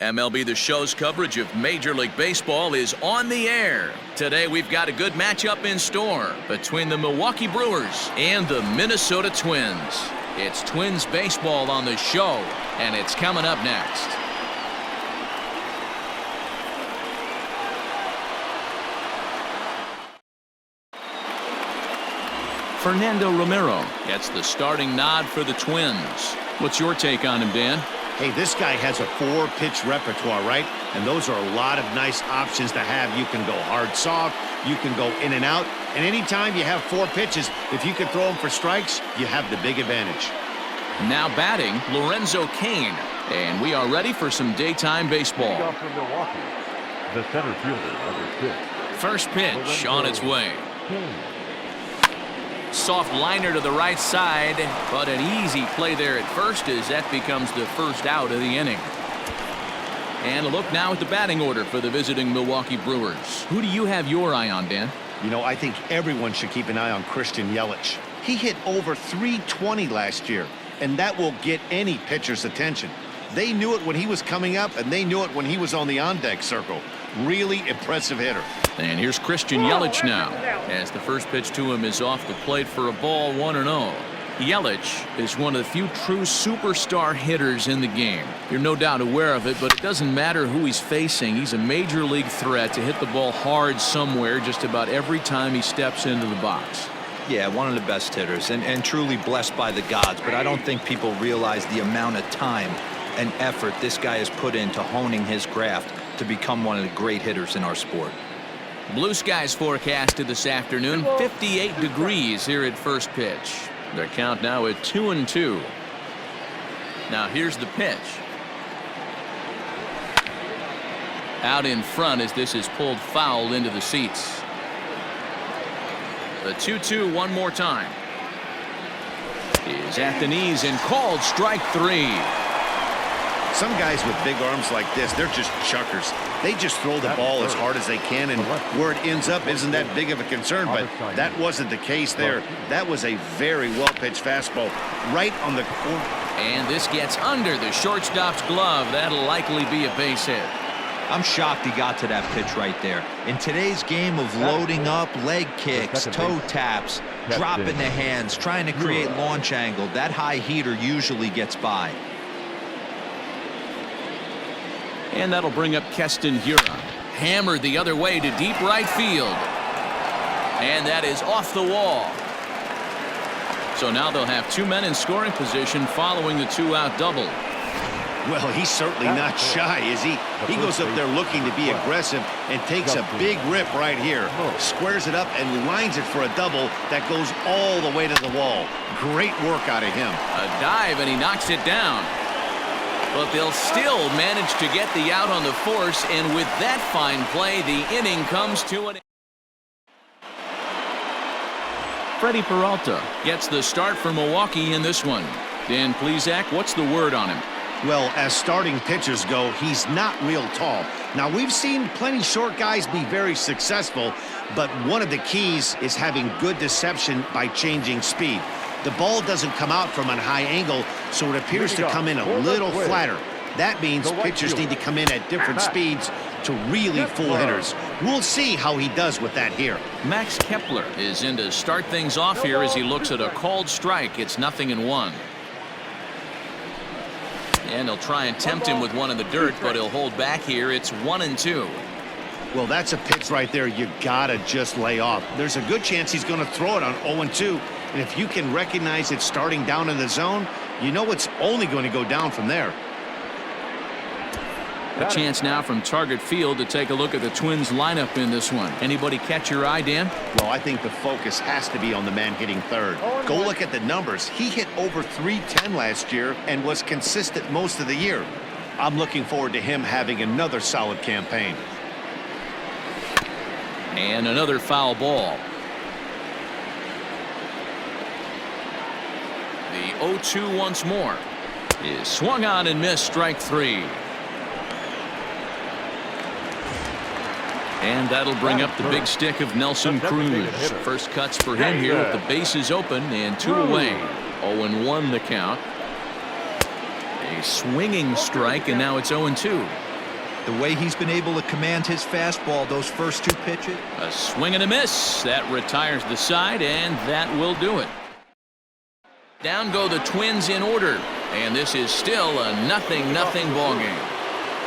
MLB The Show's coverage of Major League Baseball is on the air. Today we've got a good matchup in store between the Milwaukee Brewers and the Minnesota Twins. It's Twins baseball on the show, and it's coming up next. Fernando Romero gets the starting nod for the Twins. What's your take on him, Dan? Hey, this guy has a 4-pitch repertoire, right? And those are a lot of nice options to have. You can go hard, soft. You can go in and out. And anytime you have 4 pitches, if you can throw them for strikes, you have the big advantage. Now batting, Lorenzo Cain. And we are ready for some daytime baseball. From Milwaukee, the center fielder, number 6. First pitch on its way. Soft liner to the right side, but an easy play there at first as that becomes the first out of the inning. And a look now at the batting order for the visiting Milwaukee Brewers. Who do you have your eye on, Dan? You know, I think everyone should keep an eye on Christian Yelich. He hit over .320 last year, and that will get any pitcher's attention. They knew it when he was coming up, and they knew it when he was on the on-deck circle. Really impressive hitter. And here's Christian Yelich now, as the first pitch to him is off the plate for a ball, 1-0. Yelich is one of the few true superstar hitters in the game. You're no doubt aware of it, but it doesn't matter who he's facing. He's a major league threat to hit the ball hard somewhere just about every time he steps into the box. Yeah, one of the best hitters and truly blessed by the gods, but I don't think people realize the amount of time and effort this guy has put into honing his craft to become one of the great hitters in our sport. Blue skies forecasted this afternoon, 58 degrees here at first pitch. Their count now at 2-2. Now here's the pitch. Out in front as this is pulled foul into the seats. The 2-2 one more time. Is at the knees and called strike 3. Some guys with big arms like this, they're just chuckers. They just throw the ball as hard as they can, and where it ends up isn't that big of a concern, but that wasn't the case there. That was a very well-pitched fastball right on the corner. And this gets under the shortstop's glove. That'll likely be a base hit. I'm shocked he got to that pitch right there. In today's game of loading up, leg kicks, toe taps, dropping the hands, trying to create launch angle, that high heater usually gets by. And that'll bring up Keston Hiura. Hammered the other way to deep right field. And that is off the wall. So now they'll have 2 men in scoring position following the 2-out double. Well, he's certainly not shy, is he? He goes up there looking to be aggressive and takes a big rip right here. Squares it up and lines it for a double that goes all the way to the wall. Great work out of him. A dive, and he knocks it down. But they'll still manage to get the out on the force, and with that fine play, the inning comes to an end. Freddie Peralta gets the start for Milwaukee in this one. Dan Plesac, what's the word on him? Well, as starting pitchers go, he's not real tall. Now, we've seen plenty short guys be very successful, but one of the keys is having good deception by changing speed. The ball doesn't come out from a high angle, so it appears to come in a little flatter. That means pitchers need to come in at different speeds to really fool hitters. We'll see how he does with that here. Max Kepler is in to start things off here as he looks at a called strike. It's 0-1. And he'll try and tempt him with one in the dirt, but he'll hold back here. It's 1-2. Well, that's a pitch right there you gotta just lay off. There's a good chance he's going to throw it on 0-2. And if you can recognize it starting down in the zone, you know it's only going to go down from there. A chance now from Target Field to take a look at the Twins lineup in this one. Anybody catch your eye, Dan? Well, I think the focus has to be on the man hitting third. Go look at the numbers. He hit over .310 last year and was consistent most of the year. I'm looking forward to him having another solid campaign. And another foul ball. The 0-2 once more is swung on and missed, strike 3. And that'll bring up the big stick of Nelson Cruz. First cuts for him here with the bases open and 2 away. 0-1 the count. A swinging strike, and now it's 0-2. The way he's been able to command his fastball those first 2 pitches. A swing and a miss. That retires the side, and that will do it. Down go the Twins in order, and this is still a 0-0 ball game.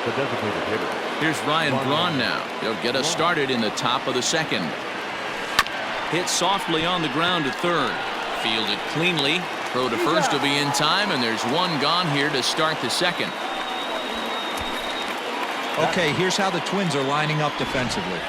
The designated hitter. Here's Ryan Braun now. He'll get us started in the top of the second. Hit softly on the ground to third. Fielded cleanly. Throw to first will be in time, and there's one gone here to start the second. Okay, here's how the Twins are lining up defensively.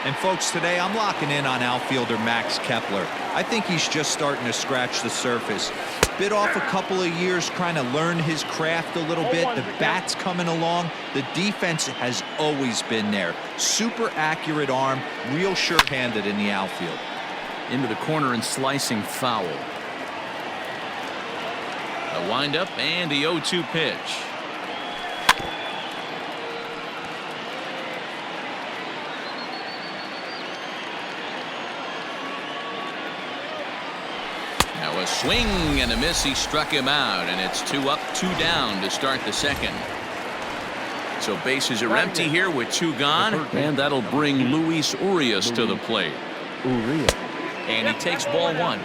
And folks, today I'm locking in on outfielder Max Kepler. I think he's just starting to scratch the surface. Bit off a couple of years trying to learn his craft a little bit. The bat's coming along. The defense has always been there. Super accurate arm, real sure-handed in the outfield. Into the corner and slicing foul. A windup and the 0-2 pitch. Now a swing and a miss. He struck him out, and it's 2 up, 2 down to start the second. So bases are empty here with 2 gone, and that'll bring Luis Urias to the plate. And he takes ball 1.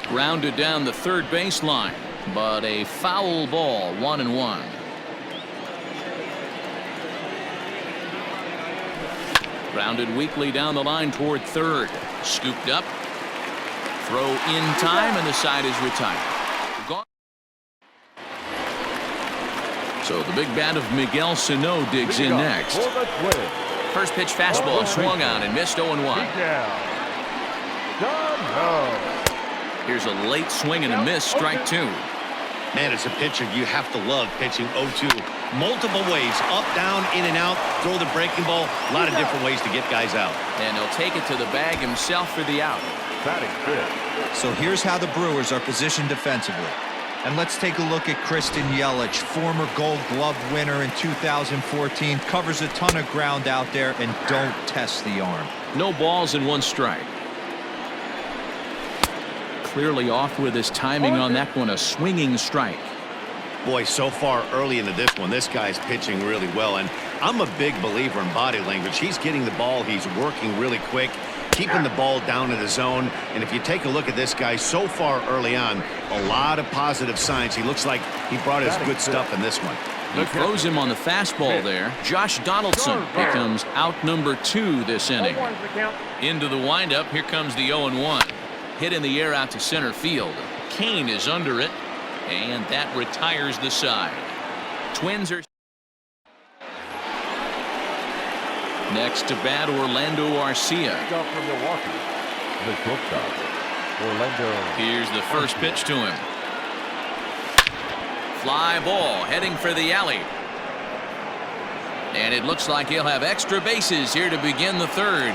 Grounded down the third baseline, but a foul ball, 1-1. Grounded weakly down the line toward third. Scooped up. Throw in time, and the side is retired. Gone. So the big bat of Miguel Sano digs in next. First pitch fastball swung on and missed 0-1. Here's a late swing and a miss, strike 2. Man, as a pitcher, you have to love pitching 0-2. Multiple ways, up, down, in and out, throw the breaking ball. A lot of different ways to get guys out. And he'll take it to the bag himself for the out. So here's how the Brewers are positioned defensively. And let's take a look at Christian Yelich, former Gold Glove winner in 2014. Covers a ton of ground out there and don't test the arm. No balls and 1 strike. Clearly off with his timing on that one, a swinging strike. Boy, so far early into this one, this guy's pitching really well, and I'm a big believer in body language. He's getting the ball, he's working really quick, keeping the ball down in the zone, and if you take a look at this guy so far early on, a lot of positive signs. He looks like he brought his good stuff in this one. He throws him on the fastball there. Josh Donaldson becomes out number 2 this inning. Into the windup, here comes the 0-1. Hit in the air out to center field. Kane is under it, and that retires the side. Twins are next to bat. Orlando Arcia. Here's the first pitch to him. Fly ball heading for the alley, and it looks like he'll have extra bases here to begin the third.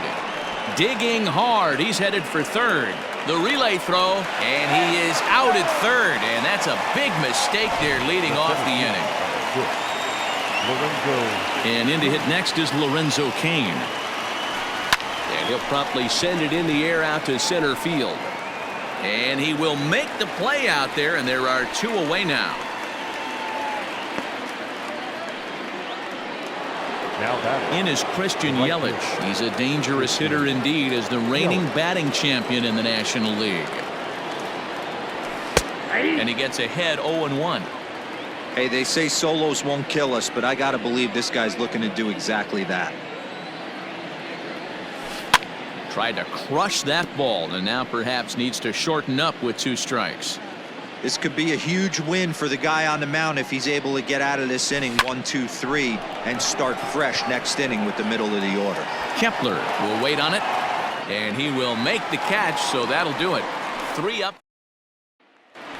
Digging hard, he's headed for third. The relay throw, and he is out at third, and that's a big mistake there leading off the inning. And in to hit next is Lorenzo Cain. And he'll promptly send it in the air out to center field. And he will make the play out there, and there are 2 away now. In is Christian Yelich. He's a dangerous hitter indeed, as the reigning batting champion in the National League. And he gets ahead 0-1. Hey, they say solos won't kill us, but I gotta believe this guy's looking to do exactly that. Tried to crush that ball, and now perhaps needs to shorten up with 2 strikes. This could be a huge win for the guy on the mound if he's able to get out of this inning 1, 2, 3 and start fresh next inning with the middle of the order. Kepler will wait on it, and he will make the catch, so that'll do it. 3 up.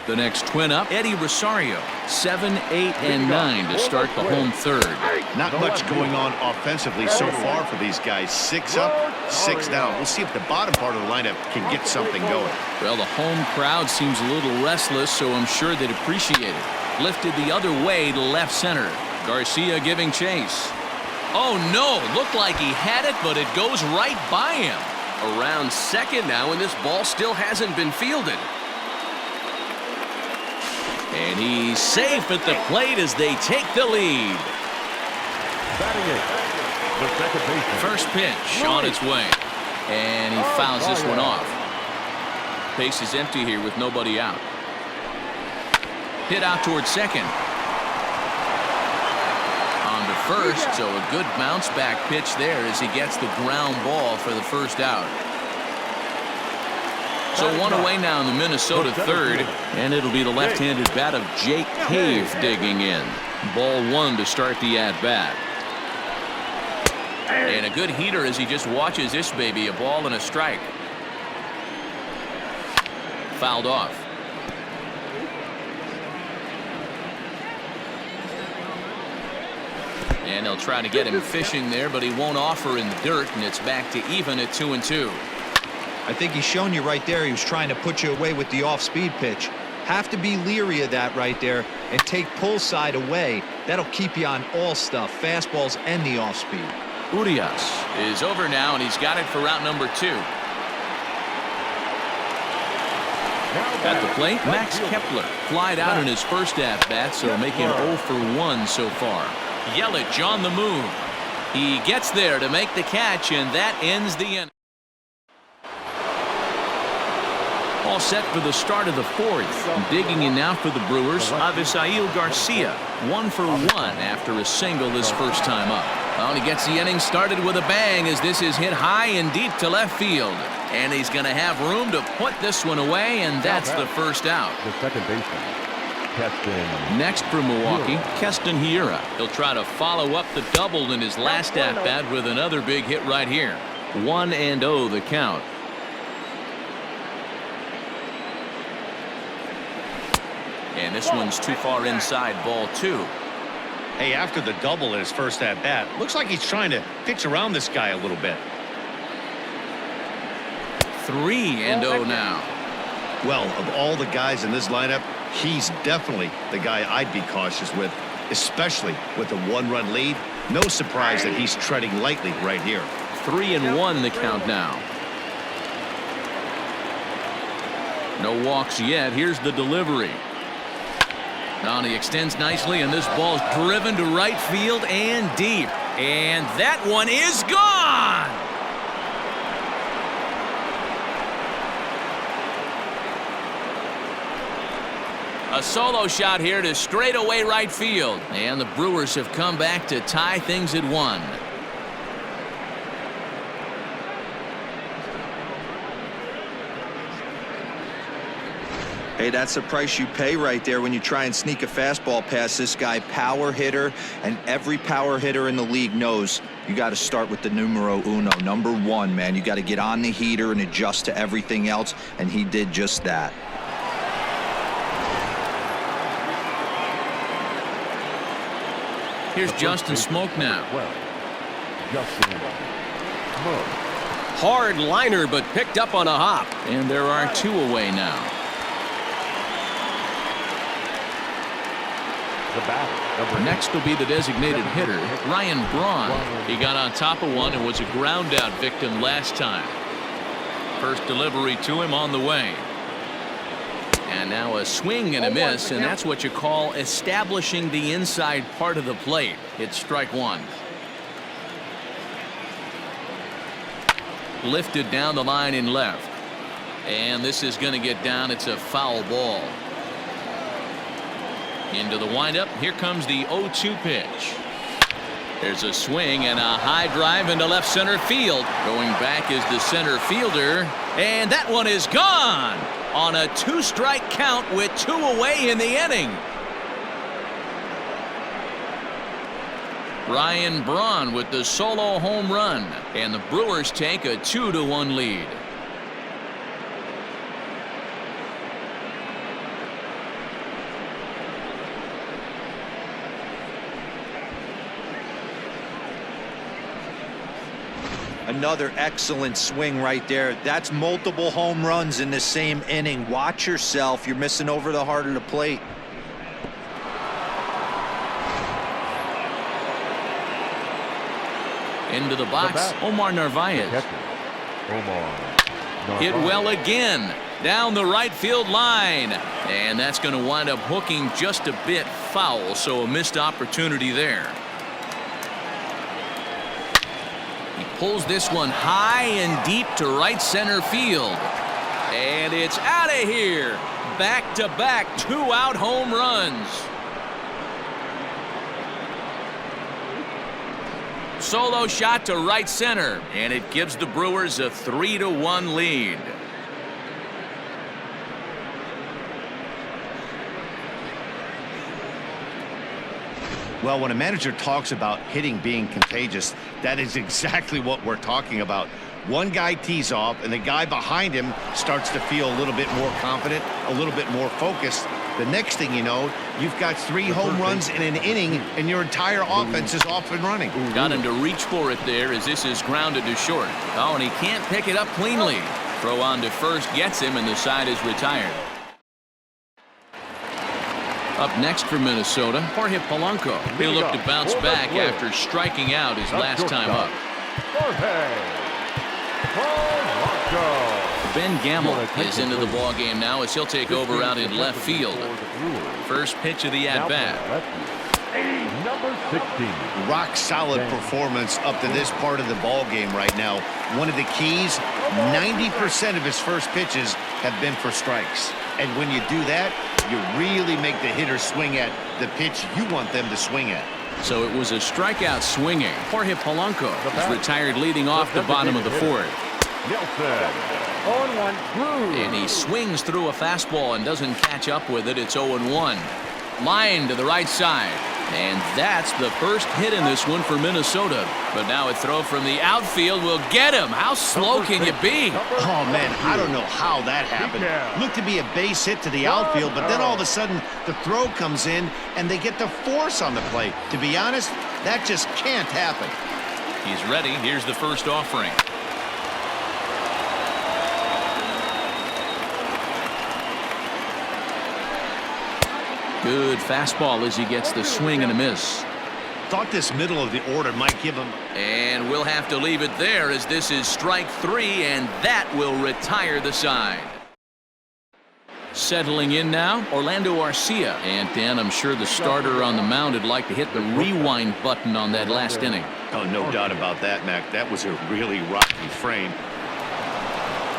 The next twin up, Eddie Rosario, 7, 8, and 9 to start the home third. Not much going on offensively so far for these guys. 6 up, 6 down. We'll see if the bottom part of the lineup can get something going. Well, the home crowd seems a little restless, so I'm sure they'd appreciate it. Lifted the other way to left center. Garcia giving chase. Oh, no. Looked like he had it, but it goes right by him. Around second now, and this ball still hasn't been fielded. And he's safe at the plate as they take the lead. Batting it, the second baseman. First pitch on its way. And he fouls this one off. Base is empty here with nobody out. Hit out towards second. On to first, so a good bounce back pitch there as he gets the ground ball for the first out. So one away now in the Minnesota third, and it'll be the left-handed bat of Jake Cave digging in. Ball one to start the at-bat. And a good heater as he just watches this baby, a ball and a strike. Fouled off. And they'll try to get him fishing there, but he won't offer in the dirt, and it's back to even at 2-2. I think he's shown you right there. He was trying to put you away with the off-speed pitch. Have to be leery of that right there and take pull side away. That'll keep you on all stuff, fastballs and the off-speed. Urias is over now, and he's got it for route number 2. At the plate, Max Kepler flied out in his first at-bat, so making 0 for 1 so far. Yelich on the move. He gets there to make the catch, and that ends the inning. All set for the start of the fourth. Digging in now for the Brewers, Avisail Garcia. 1 for 1 after a single his first time up. Well, he gets the inning started with a bang as this is hit high and deep to left field. And he's going to have room to put this one away, and that's the first out. The second baseman, Keston. Next for Milwaukee, Keston Hiura. He'll try to follow up the double in his last at-bat with another big hit right here. 1-0 the count. And this one's too far inside, ball 2. Hey, after the double in his first at-bat, looks like he's trying to pitch around this guy a little bit. 3-0 now. Well, of all the guys in this lineup, he's definitely the guy I'd be cautious with, especially with a 1-run lead. No surprise that he's treading lightly right here. 3-1 the count now. No walks yet. Here's the delivery. Now he extends nicely, and this ball's driven to right field and deep. And that one is gone! A solo shot here to straightaway right field. And the Brewers have come back to tie things at 1. Hey, that's the price you pay right there when you try and sneak a fastball past this guy. Power hitter, and every power hitter in the league knows you got to start with the numero uno, number 1, man. You got to get on the heater and adjust to everything else, and he did just that. Here's Justin Smoke now. Justin Smoke. Hard liner, but picked up on a hop. And there are 2 away now. The batter. Next will be the designated hitter, Ryan Braun. He got on top of one and was a ground-out victim last time. First delivery to him on the way. And now a swing and a miss, and that's what you call establishing the inside part of the plate. It's strike 1. Lifted down the line in left. And this is going to get down. It's a foul ball. Into the windup. Here comes the 0-2 pitch. There's a swing and a high drive into left center field. Going back is the center fielder. And that one is gone on a 2-strike count with 2 away in the inning. Ryan Braun with the solo home run. And the Brewers take a 2-1 lead. Another excellent swing right there. That's multiple home runs in the same inning. Watch yourself. You're missing over the heart of the plate. Into the box, Omar Narvaez. Hit well again down the right field line, and that's going to wind up hooking just a bit foul, so a missed opportunity there. He pulls this one high and deep to right center field, and it's out of here. Back-to-back 2-out home runs. Solo shot to right center, and it gives the Brewers a 3-1 lead. Well, when a manager talks about hitting being contagious, that is exactly what we're talking about. One guy tees off, and the guy behind him starts to feel a little bit more confident, a little bit more focused. The next thing you know, you've got 3 home runs in an inning, and your entire offense is off and running. Got him to reach for it there as this is grounded to short. Oh, and he can't pick it up cleanly. Throw on to first gets him, and the side is retired. Up next for Minnesota, Jorge Polanco. He'll look to bounce back after striking out his last time up. Ben Gamble is into the ball game now as he'll take over out in left field. First pitch of the at-bat. Number 16. Rock solid performance up to this part of the ball game right now. One of the keys, 90% of his first pitches have been for strikes. And when you do that, you really make the hitter swing at the pitch you want them to swing at. So it was a strikeout swinging. Jorge Polanco is retired leading off the bottom of the fourth. And he swings through a fastball and doesn't catch up with it. It's 0-1. Line to the right side. And that's the first hit in this one for Minnesota. But now a throw from the outfield will get him. How slow can you be? Oh, man, I don't know how that happened. Looked to be a base hit to the outfield, but then all of a sudden the throw comes in and they get the force on the play. To be honest, that just can't happen. He's ready. Here's the first offering. Good fastball as he gets the swing and a miss. Thought this middle of the order might give him. And we'll have to leave it there as this is strike 3, and that will retire the side. Settling in now, Orlando Arcia. And Dan, I'm sure the starter on the mound would like to hit the rewind button on that last inning. Oh, no doubt about that, Mac. That was a really rocky frame.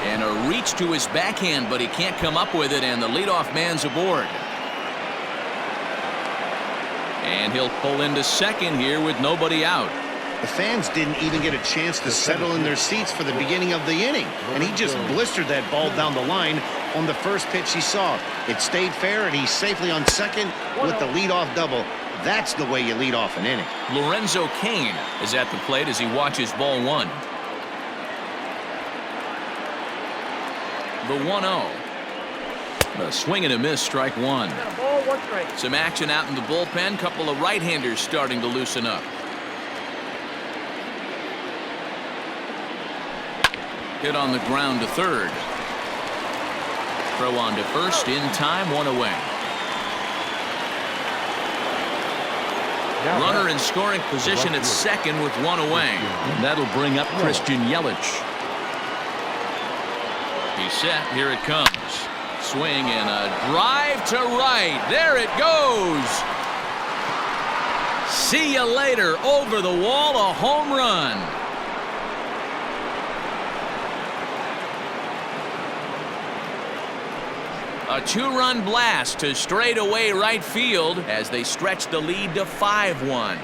And a reach to his backhand, but he can't come up with it, and the leadoff man's aboard. And he'll pull into second here with nobody out. The fans didn't even get a chance to settle in their seats for the beginning of the inning. And he just blistered that ball down the line on the first pitch he saw. It stayed fair, and he's safely on second with the leadoff double. That's the way you lead off an inning. Lorenzo Cain is at the plate as he watches ball 1. The 1-0. A swing and a miss, strike 1. Some action out in the bullpen. Couple of right-handers starting to loosen up. Hit on the ground to third. Throw on to first in time, 1 away. Runner in scoring position at second with 1 away. And that'll bring up Christian Yelich. He's set. Here it comes. Swing and a drive to right. There it goes. See you later. Over the wall, a home run. A 2-run blast to straightaway right field as they stretch the lead to 5-1.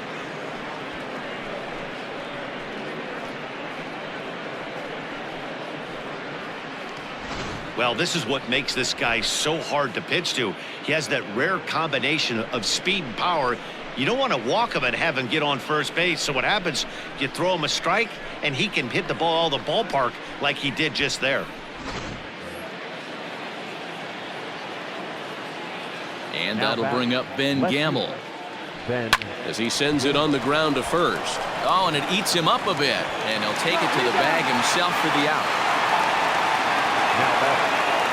Well, this is what makes this guy so hard to pitch to. He has that rare combination of speed and power. You don't want to walk him and have him get on first base. So what happens, you throw him a strike, and he can hit the ball all the ballpark like he did just there. And that'll bring up Ben Gamble as he sends it on the ground to first. Oh, and it eats him up a bit. And he'll take it to the bag himself for the out.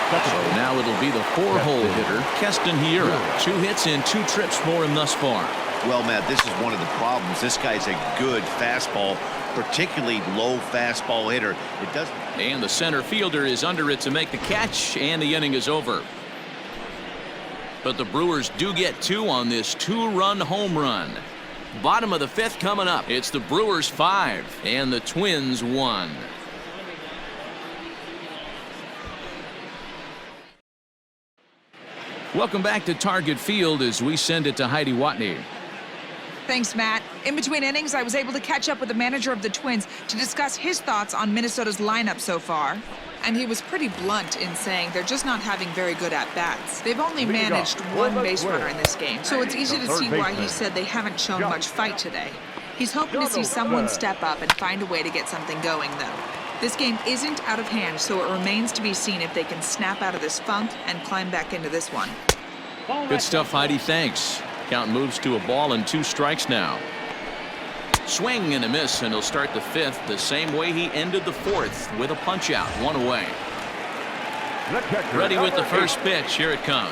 So now it'll be the 4-hole hitter, Keston Hiura. 2 hits and 2 trips for him thus far. Well, Matt, this is one of the problems. This guy's a good fastball, particularly low fastball hitter. It doesn't. And the center fielder is under it to make the catch, and the inning is over. But the Brewers do get 2 on this 2-run home run. Bottom of the 5th coming up. It's the Brewers 5 and the Twins 1. Welcome back to Target Field as we send it to Heidi Watney. Thanks, Matt. In between innings, I was able to catch up with the manager of the Twins to discuss his thoughts on Minnesota's lineup so far. And he was pretty blunt in saying they're just not having very good at-bats. They've only managed 1 base runner in this game, so it's easy to see why he said they haven't shown much fight today. He's hoping to see someone step up and find a way to get something going, though. This game isn't out of hand, so it remains to be seen if they can snap out of this funk and climb back into this one. Good stuff, Heidi. Thanks. Count moves to a ball and 2 strikes now. Swing and a miss, and he'll start the 5th the same way he ended the 4th with a punch out, 1 away. Ready with the first pitch. Here it comes.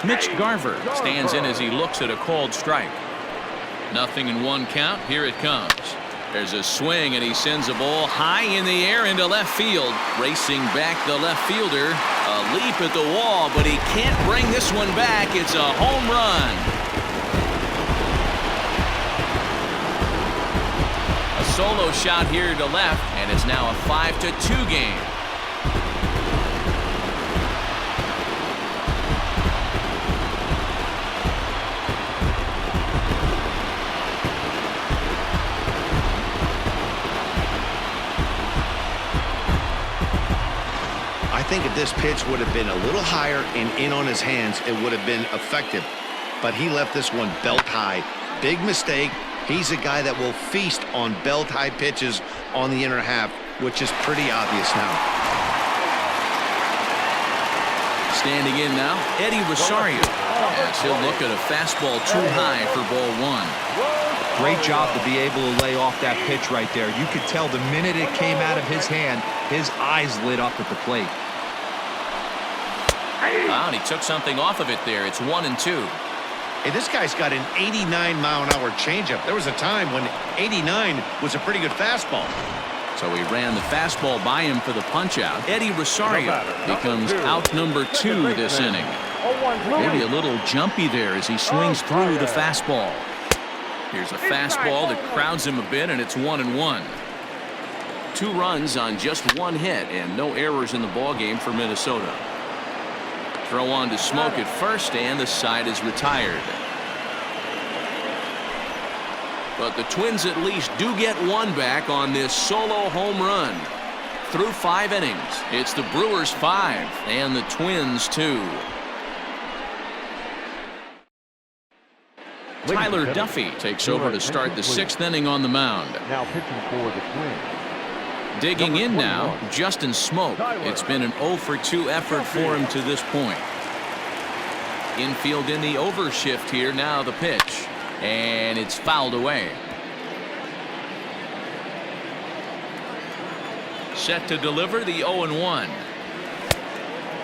Mitch Garver stands in as he looks at a called strike. 0-1 count. Here it comes. There's a swing, and he sends a ball high in the air into left field. Racing back the left fielder. A leap at the wall, but he can't bring this one back. It's a home run. A solo shot here to left, and it's now a 5-2 game. I think if this pitch would have been a little higher and in on his hands, it would have been effective. But he left this one belt high. Big mistake. He's a guy that will feast on belt high pitches on the inner half, which is pretty obvious now. Standing in now, Eddie Rosario. As he'll look at a fastball too high for ball 1. Great job to be able to lay off that pitch right there. You could tell the minute it came out of his hand, his eyes lit up at the plate. Wow, and he took something off of it there. It's 1-2. Hey, this guy's got an 89-mile-an-hour changeup. There was a time when 89 was a pretty good fastball. So he ran the fastball by him for the punch-out. Eddie Rosario becomes out number 2 this inning. Maybe a little jumpy there as he swings through the fastball. Here's a fastball that crowds him a bit, and it's 1-1. 2 runs on just 1 hit, and no errors in the ballgame for Minnesota. Throw on to Smoke at first, and the side is retired. But the Twins at least do get 1 back on this solo home run. Through 5 innings, it's the Brewers 5 and the Twins 2. Tyler Duffy takes over to start the 6th inning on the mound. Now pitching for the Twins. Digging in now, Justin Smoke. It's been an 0-for-2 effort for him to this point. Infield in the overshift here. Now the pitch, and it's fouled away. Set to deliver the 0-1.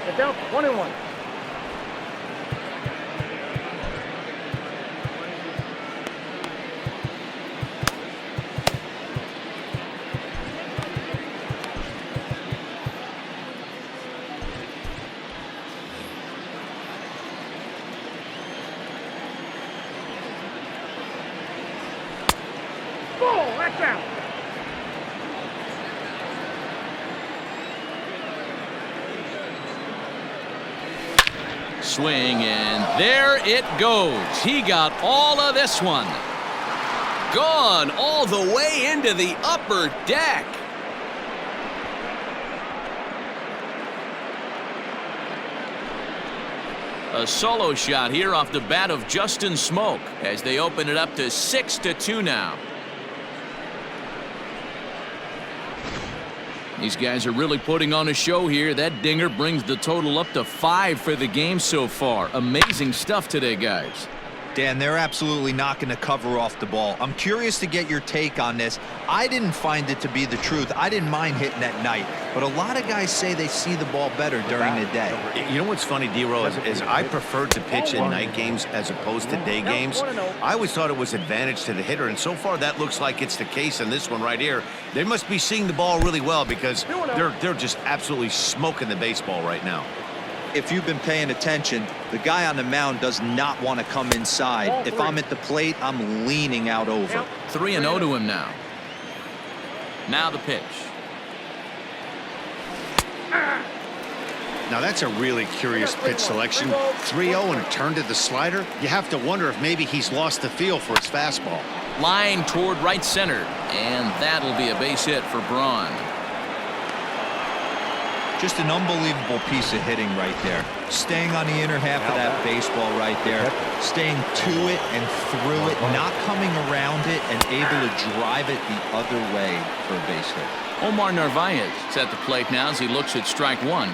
It's out 1-1. Swing, and there it goes. He got all of this one. Gone all the way into the upper deck. A solo shot here off the bat of Justin Smoke as they open it up to 6-2 now. These guys are really putting on a show here. That dinger brings the total up to 5 for the game so far. Amazing stuff today, guys. Dan, they're absolutely not going to cover off the ball. I'm curious to get your take on this. I didn't find it to be the truth. I didn't mind hitting at night, but a lot of guys say they see the ball better during the day. You know what's funny, D-Row, is I prefer to pitch in night games as opposed to day games. I always thought it was advantage to the hitter, and so far that looks like it's the case in this one right here. They must be seeing the ball really well because they're just absolutely smoking the baseball right now. If you've been paying attention, the guy on the mound does not want to come inside. If I'm at the plate, I'm leaning out over. 3-0 to him now. Now the pitch. Now that's a really curious pitch selection. 3-0 and a turn to the slider. You have to wonder if maybe he's lost the feel for his fastball. Line toward right center, and that'll be a base hit for Braun. Just an unbelievable piece of hitting right there. Staying on the inner half of that baseball right there. Staying to it and through it, not coming around it, and able to drive it the other way for a base hit. Omar Narvaez is at the plate now as he looks at strike one.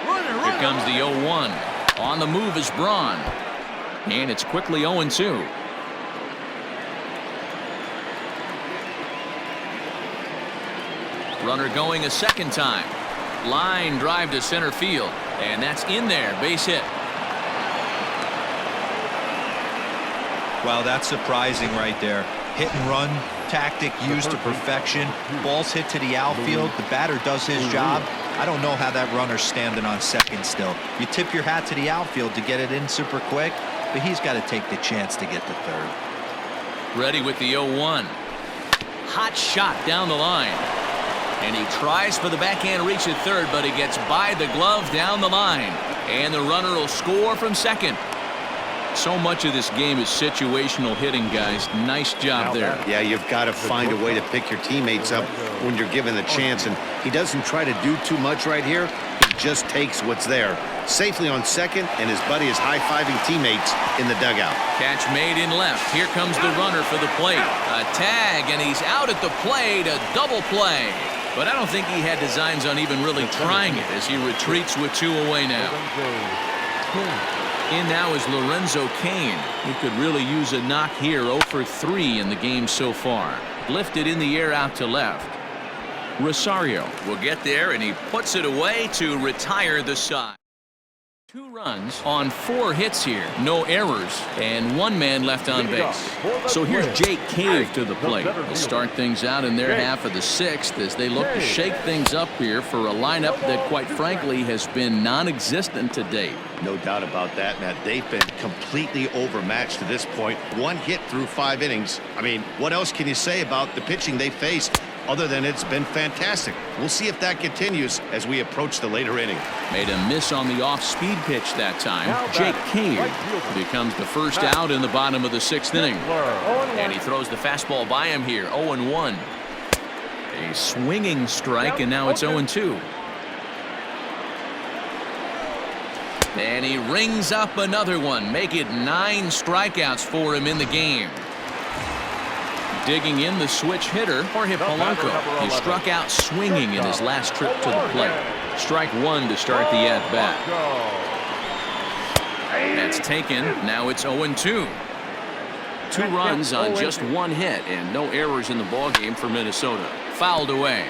Here comes the 0-1. On the move is Braun. And it's quickly 0-2. Runner going a second time. Line drive to center field. And that's in there. Base hit. Wow, that's surprising right there. Hit and run tactic used to perfection. Ball's hit to the outfield. The batter does his job. I don't know how that runner's standing on second still. You tip your hat to the outfield to get it in super quick, but he's got to take the chance to get to third. Ready with the 0-1. Hot shot down the line. And he tries for the backhand reach at third, but he gets by the glove down the line. And the runner will score from second. So much of this game is situational hitting, guys. Nice job there. Yeah, you've got to find a way to pick your teammates up when you're given the chance. And he doesn't try to do too much right here. He just takes what's there. Safely on second, and his buddy is high-fiving teammates in the dugout. Catch made in left. Here comes the runner for the plate. A tag, and he's out at the plate. A double play. But I don't think he had designs on even really trying it as he retreats with 2 away now. In now is Lorenzo Cain, who could really use a knock here. 0 for 3 in the game so far. Lifted in the air out to left. Rosario will get there, and he puts it away to retire the side. 2 runs on 4 hits here. No errors, and 1 man left on base. So here's Jake Cave to the plate. They'll start things out in their half of the 6th as they look to shake things up here for a lineup that, quite frankly, has been non-existent to date. No doubt about that, Matt. They've been completely overmatched to this point. 1 hit through 5 innings. I mean, what else can you say about the pitching they faced other than it's been fantastic? We'll see if that continues as we approach the later inning. Made a miss on the off-speed pitch that time. Jake Cave becomes the first out in the bottom of the 6th inning. And he throws the fastball by him here. 0-1. A swinging strike, and now it's 0-2. And he rings up another one. Make it 9 strikeouts for him in the game. Digging in the switch hitter, Jorge Polanco. He struck out swinging in his last trip to the plate. Strike 1 to start the at-bat. That's taken. Now it's 0-2. 2 runs on just 1 hit and no errors in the ballgame for Minnesota. Fouled away.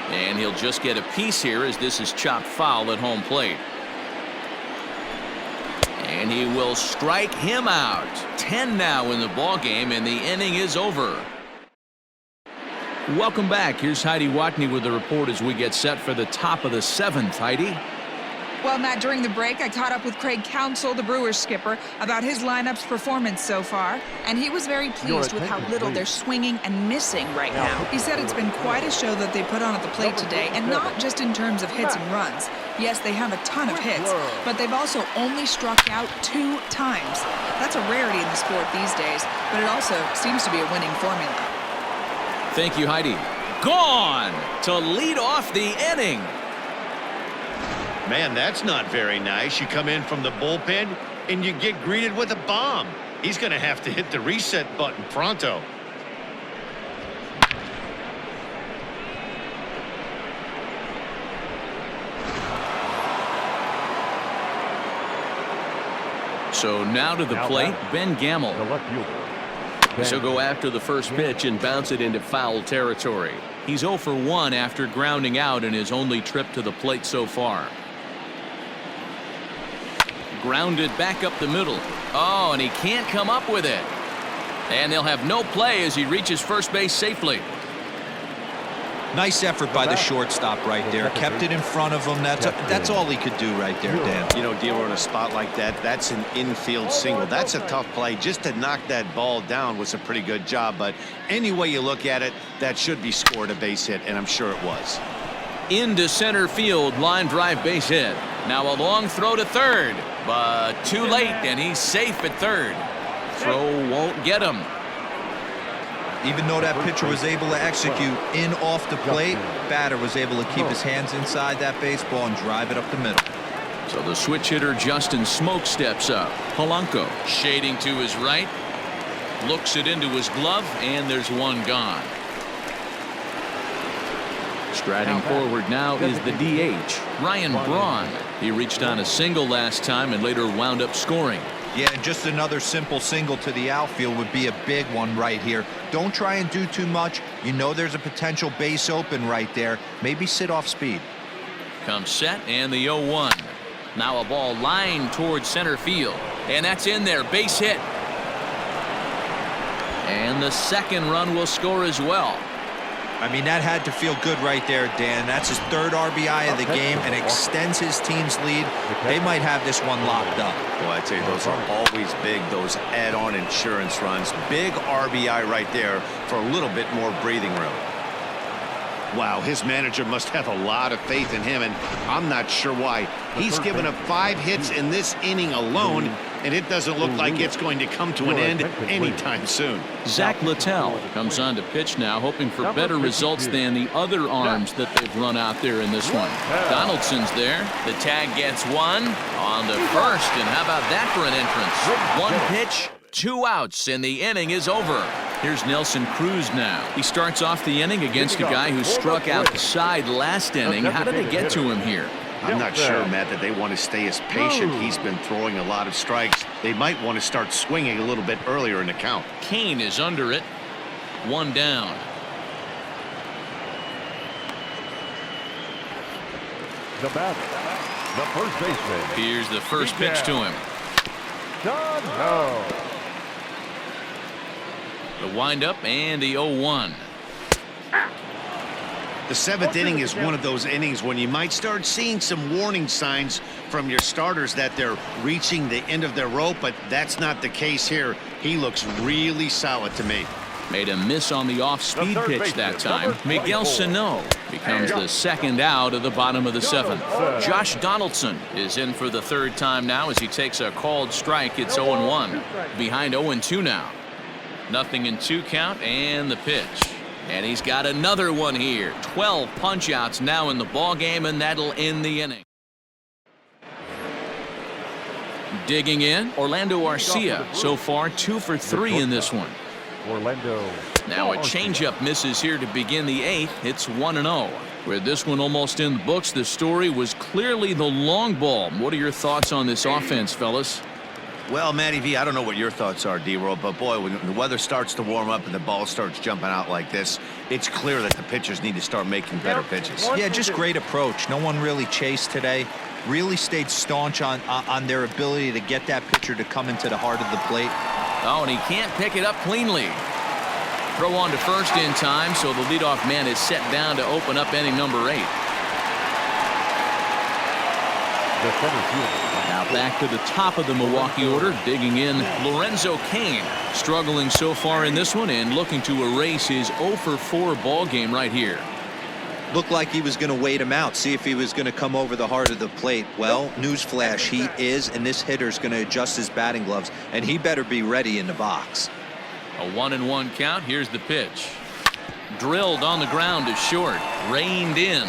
And he'll just get a piece here as this is chopped foul at home plate. And he will strike him out. 10 now in the ball game, and the inning is over. Welcome back. Here's Heidi Watney with the report as we get set for the top of the 7th. Heidi? Well, Matt, during the break, I caught up with Craig Counsell, the Brewers skipper, about his lineup's performance so far, and he was very pleased with how little they're swinging and missing right now. He said it's been quite a show that they put on at the plate today, and not just in terms of hits and runs. Yes, they have a ton of hits, but they've also only struck out 2 times. That's a rarity in the sport these days, but it also seems to be a winning formula. Thank you, Heidi. Gone to lead off the inning. Man, that's not very nice. You come in from the bullpen and you get greeted with a bomb. He's going to have to hit the reset button pronto. So now to the plate, Ben Gamble. The left fielder. She'll go after the first pitch and bounce it into foul territory. He's 0 for 1 after grounding out in his only trip to the plate so far. Grounded back up the middle. Oh, and he can't come up with it. And they'll have no play as he reaches first base safely. Nice effort by the shortstop right there. Kept it in front of him. That's all he could do right there, Dan. You know, Dero, in a spot like that, that's an infield single. That's a tough play. Just to knock that ball down was a pretty good job. But any way you look at it, that should be scored a base hit, and I'm sure it was. Into center field, line drive base hit. Now a long throw to third, but too late, and he's safe at third. Throw won't get him. Even though that pitcher was able to execute in off the plate, batter was able to keep his hands inside that baseball and drive it up the middle. So the switch hitter Justin Smoke steps up. Polanco shading to his right, looks it into his glove, and there's one gone. Striding forward now is the DH, Ryan Braun. He reached on a single last time and later wound up scoring. Yeah, and just another simple single to the outfield would be a big one right here. Don't try and do too much. You know there's a potential base open right there. Maybe sit off speed. Comes set and the 0-1. Now a ball lined towards center field. And that's in there. Base hit. And the second run will score as well. I mean, that had to feel good right there, Dan. That's his third RBI of the game and extends his team's lead. They might have this one locked up. Well, I tell you, those are always big, those add-on insurance runs. Big RBI right there for a little bit more breathing room. Wow, his manager must have a lot of faith in him, and I'm not sure why. He's given up 5 hits in this inning alone, and it doesn't look like it's going to come to an end anytime soon. Zach Littell comes on to pitch now, hoping for better results than the other arms that they've run out there in this one. Donaldson's there. The tag gets one on the first, and how about that for an entrance? 1 pitch, 2 outs, and the inning is over. Here's Nelson Cruz now. He starts off the inning against a guy who struck out the side last inning. How did they get to him here? I'm not sure, Matt, that they want to stay as patient. He's been throwing a lot of strikes. They might want to start swinging a little bit earlier in the count. Kane is under it. 1 down. The batter, the first baseman. Here's the first pitch to him. No. The windup and the 0-1. The 7th inning is one of those innings when you might start seeing some warning signs from your starters that they're reaching the end of their rope, but that's not the case here. He looks really solid to me. Made a miss on the off-speed pitch that time. Miguel Sano becomes the second out of the bottom of the 7th. Josh Donaldson is in for the 3rd time now as he takes a called strike. It's 0-1. Behind 0-2 now. 0-2 count and the pitch. And he's got another one here. 12 punch-outs now in the ball game, and that'll end the inning. Digging in, Orlando Arcia. So far, 2 for 3 in this one. Orlando. Now a changeup misses here to begin the 8th. It's 1-0. With this one almost in the books, the story was clearly the long ball. What are your thoughts on this offense, fellas? Well, Matty V, I don't know what your thoughts are, D-Roll, but boy, when the weather starts to warm up and the ball starts jumping out like this, it's clear that the pitchers need to start making better pitches. Yeah, just great approach. No one really chased today. Really stayed staunch on their ability to get that pitcher to come into the heart of the plate. Oh, and he can't pick it up cleanly. Throw on to first in time, so the leadoff man is set down to open up inning number 8. The center fielder. Now back to the top of the Milwaukee order, digging in Lorenzo Cain, struggling so far in this one and looking to erase his 0 for 4 ball game right here. Looked like he was going to wait him out, see if he was going to come over the heart of the plate. Well, newsflash, he is, and this hitter's going to adjust his batting gloves, and he better be ready in the box. A 1-1 count. Here's the pitch. Drilled on the ground to short, reined in.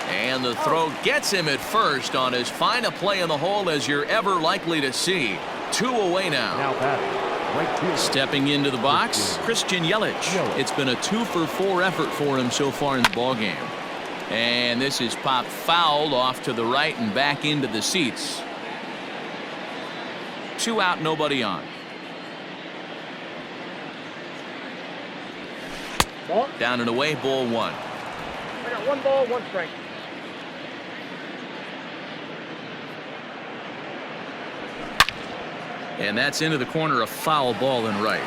And the throw gets him at first on as fine a play in the hole as you're ever likely to see. 2 away now. Now batting, right field. Stepping into the box, Christian Yelich. It's been a 2 for 4 effort for him so far in the ballgame. And this is popped foul off to the right and back into the seats. 2 out, nobody on. Ball. Down and away, ball 1. I got 1 ball, 1 strike. And that's into the corner, a foul ball and right.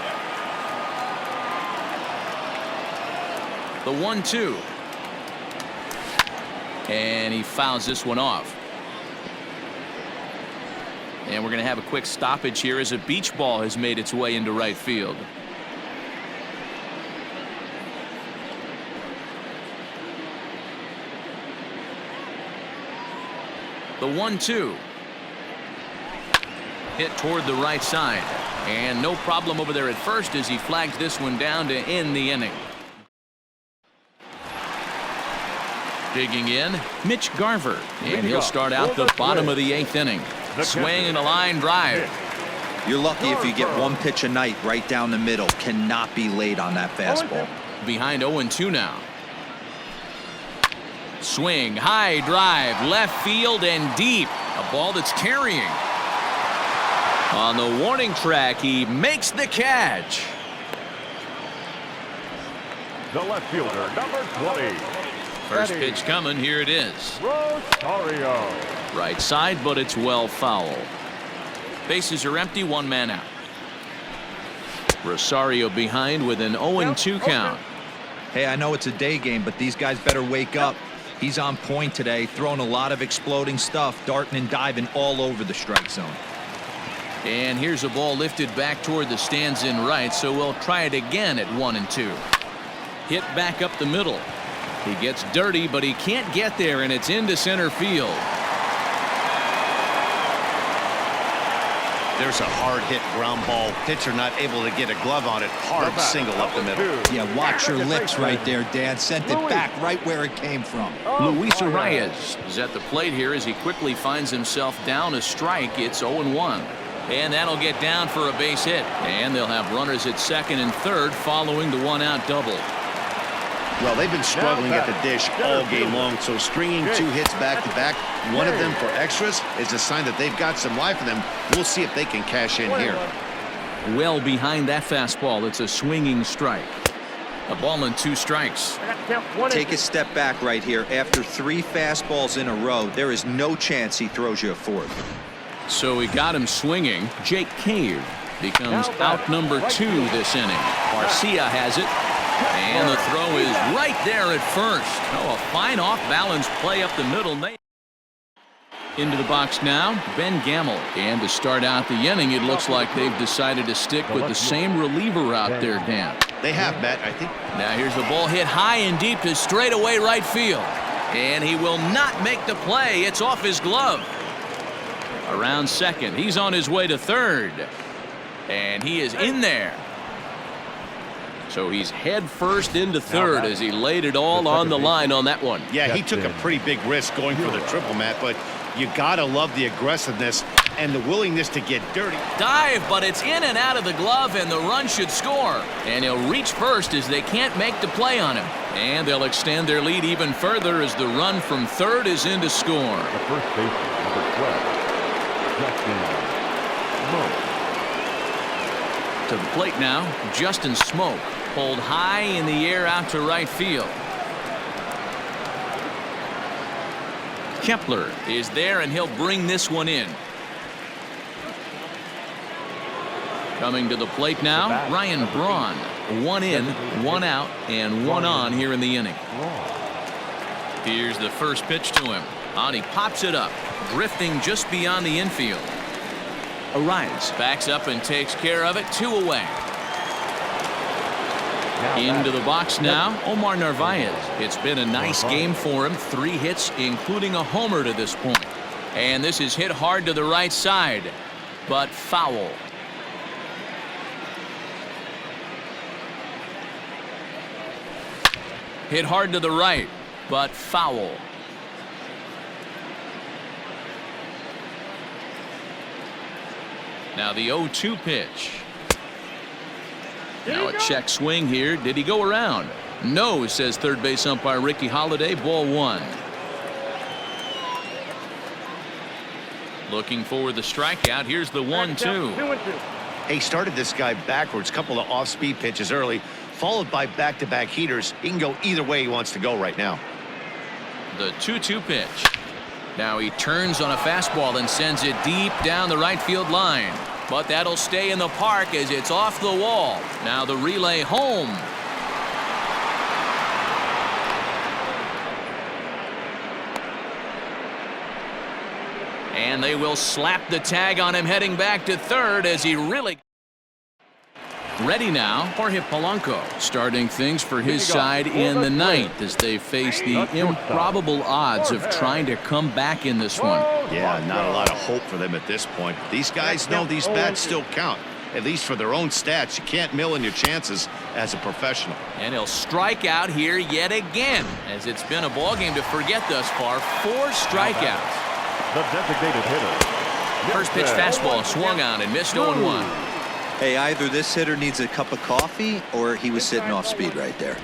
The 1-2. And he fouls this one off. And we're going to have a quick stoppage here as a beach ball has made its way into right field. The 1-2. Hit toward the right side. And no problem over there at first as he flags this one down to end the inning. Digging in, Mitch Garver. And he'll start out the bottom of the 8th inning. Swing and a line drive. You're lucky if you get 1 pitch a night right down the middle. Cannot be late on that fastball. Behind 0-2 now. Swing, high drive, left field and deep. A ball that's carrying. On the warning track, he makes the catch. The left fielder, number 20. First pitch coming, here it is. Rosario. Right side, but it's well foul. Bases are empty, 1 man out. Rosario behind with an 0-2 count. Hey, I know it's a day game, but these guys better wake up. He's on point today, throwing a lot of exploding stuff, darting and diving all over the strike zone. And here's a ball lifted back toward the stands in right, so we'll try it again at 1-2. Hit back up the middle. He gets dirty, but he can't get there, and it's into center field. There's a hard hit ground ball. Pitcher not able to get a glove on it. Hard single up the middle. Yeah, watch your lips right there, Dad. Sent it back right where it came from. Luis Arias is at the plate here as he quickly finds himself down a strike. It's 0-1. And that'll get down for a base hit. And they'll have runners at second and third following the 1-out double. Well, they've been struggling at the dish all game long, so stringing 2 hits back-to-back, one of them for extras, is a sign that they've got some life in them. We'll see if they can cash in here. Well behind that fastball, it's a swinging strike. A ball and 2 strikes. Take a step back right here. After 3 fastballs in a row, there is no chance he throws you a 4th. So he got him swinging. Jake Cave becomes out number 2 this inning. Garcia has it. And the throw is right there at first. Oh, a fine off-balance play up the middle. Into the box now, Ben Gamble. And to start out the inning, it looks like they've decided to stick with the same reliever out there, Dan. They have, Matt, I think. Now here's the ball hit high and deep to straightaway right field. And he will not make the play. It's off his glove. Around second. He's on his way to third. And he is in there. So he's head first into third as he laid it all on the line on that one. Yeah, he took a pretty big risk going for the triple, Matt, but you gotta love the aggressiveness and the willingness to get dirty. Dive, but it's in and out of the glove, and the run should score. And he'll reach first as they can't make the play on him. And they'll extend their lead even further as the run from third is in to score. The first baseman, number 12. Justin Smoke. To the plate now, Justin Smoke. Pulled high in the air out to right field. Kepler is there, and he'll bring this one in. Coming to the plate now, Ryan Braun. 1 in, 1 out, and 1 on here in the inning. Here's the first pitch to him. And he pops it up, drifting just beyond the infield. Arias backs up and takes care of it. 2 away. Into the box now, Omar Narvaez. It's been a nice game for him. 3 hits, including a homer to this point. And this is hit hard to the right side, but foul. Hit hard to the right, but foul. Now the 0-2 pitch. Now a check swing here. Did he go around? No, says third base umpire Ricky Holiday. Ball 1. Looking for the strikeout. Here's the 1-2. 2-2. He started this guy backwards, couple of off-speed pitches early, followed by back-to-back heaters. He can go either way he wants to go right now. The 2-2 pitch. Now he turns on a fastball and sends it deep down the right field line. But that'll stay in the park as it's off the wall. Now the relay home. And they will slap the tag on him heading back to third as he really... Ready now, Jorge Polanco starting things for his side in the ninth as they face the improbable odds of trying to come back in this one. Yeah, not a lot of hope for them at this point. These guys know these bats still count, at least for their own stats. You can't mill in your chances as a professional. And he'll strike out here yet again, as it's been a ball game to forget thus far. 4 strikeouts. The designated hitter. First pitch fastball swung on and missed 0-1. Hey, either this hitter needs a cup of coffee or he was sitting off speed right there.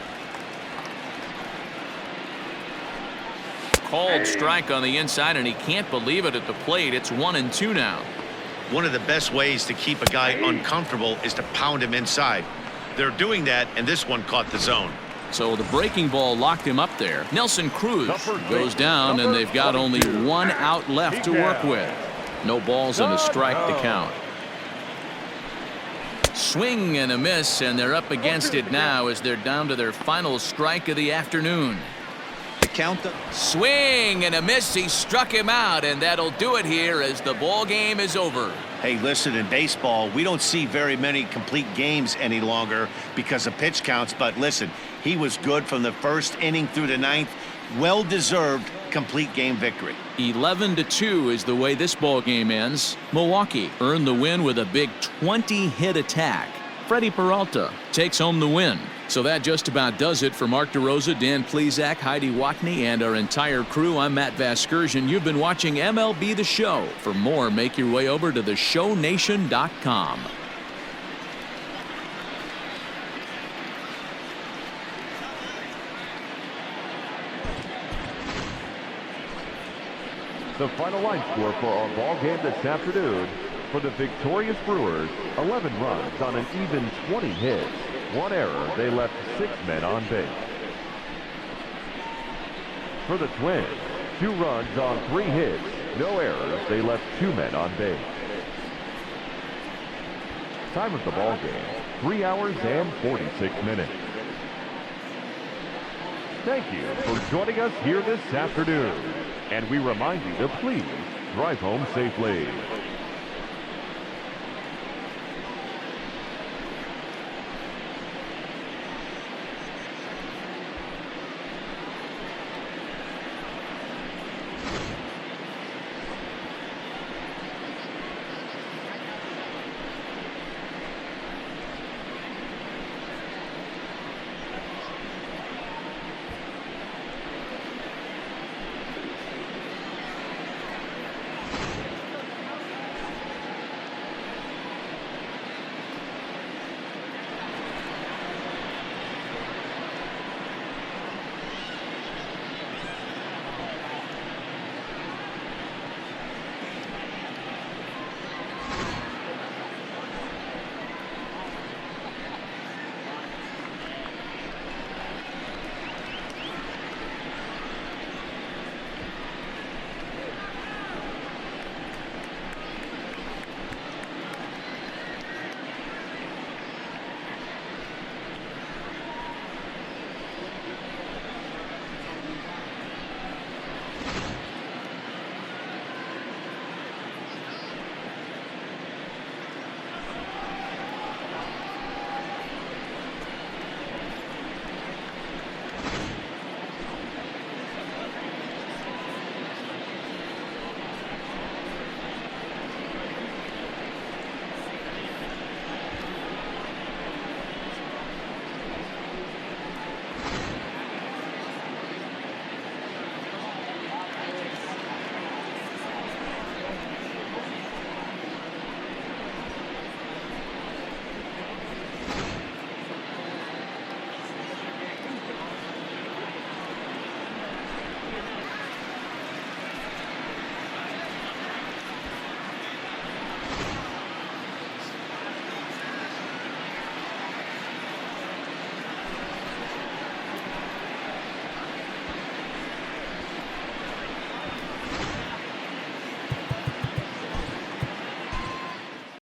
Called strike on the inside, and he can't believe it at the plate. It's 1-2 now. One of the best ways to keep a guy uncomfortable is to pound him inside. They're doing that, and this one caught the zone. So the breaking ball locked him up there. Nelson Cruz goes down, and they've got only 1 out left to work with. No balls and a strike to count. Swing and a miss, and they're up against it now as they're down to their final strike of the afternoon. The count. Swing and a miss. He struck him out, and that'll do it here as the ball game is over. Hey, listen, in baseball, we don't see very many complete games any longer because of pitch counts. But listen, he was good from the first inning through the ninth. Well-deserved complete game victory. 11-2 is the way this ball game ends. Milwaukee earned the win with a big 20-hit attack. Freddie Peralta takes home the win. So that just about does it for Mark DeRosa, Dan Plesac, Heidi Watney, and our entire crew. I'm Matt Vasgersian. You've been watching MLB The Show. For more, make your way over to theshownation.com. The final line score for our ball game this afternoon: for the victorious Brewers, 11 runs on an even 20 hits. 1 error, they left 6 men on base. For the Twins, 2 runs on 3 hits. No errors, they left 2 men on base. Time of the ball game, 3 hours and 46 minutes. Thank you for joining us here this afternoon. And we remind you to please drive home safely.